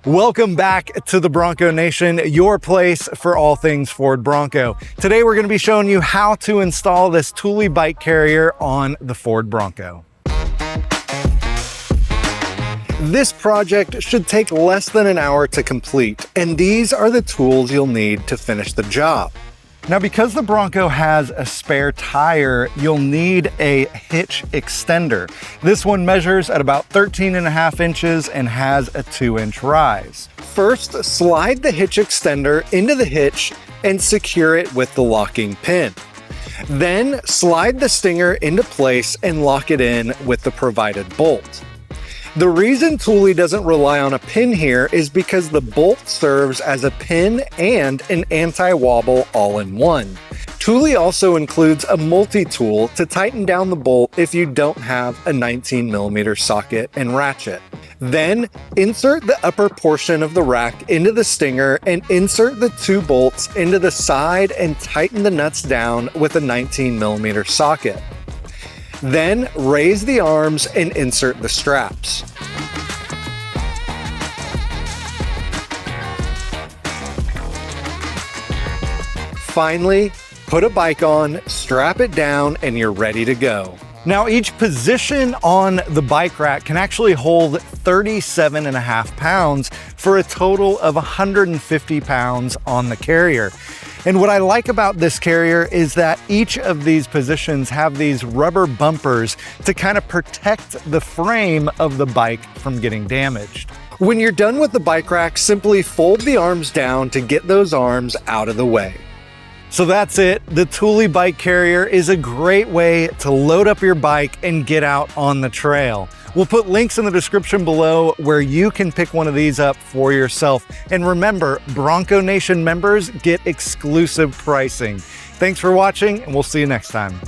Welcome back to the Bronco Nation, your place for all things Ford Bronco. Today we're going to be showing you how to install this Thule bike carrier on the Ford Bronco. This project should take less than an hour to complete, and these are the tools you'll need to finish the job. Now, because the Bronco has a spare tire, you'll need a Hitch Extender. This one measures at about 13.5 inches and has a 2-inch rise. First, slide the Hitch Extender into the hitch and secure it with the locking pin. Then, slide the stinger into place and lock it in with the provided bolt. The reason Thule doesn't rely on a pin here is because the bolt serves as a pin and an anti-wobble all-in-one. Thule also includes a multi-tool to tighten down the bolt if you don't have a 19mm socket and ratchet. Then, insert the upper portion of the rack into the stinger and insert the 2 bolts into the side and tighten the nuts down with a 19mm socket. Then raise the arms and insert the straps. Finally, put a bike on, strap it down, and you're ready to go. Now, each position on the bike rack can actually hold 37.5 pounds for a total of 150 pounds on the carrier. And what I like about this carrier is that each of these positions have these rubber bumpers to kind of protect the frame of the bike from getting damaged. When you're done with the bike rack, simply fold the arms down to get those arms out of the way. So that's it. The Thule bike carrier is a great way to load up your bike and get out on the trail. We'll put links in the description below where you can pick one of these up for yourself. And remember, Bronco Nation members get exclusive pricing. Thanks for watching, and we'll see you next time.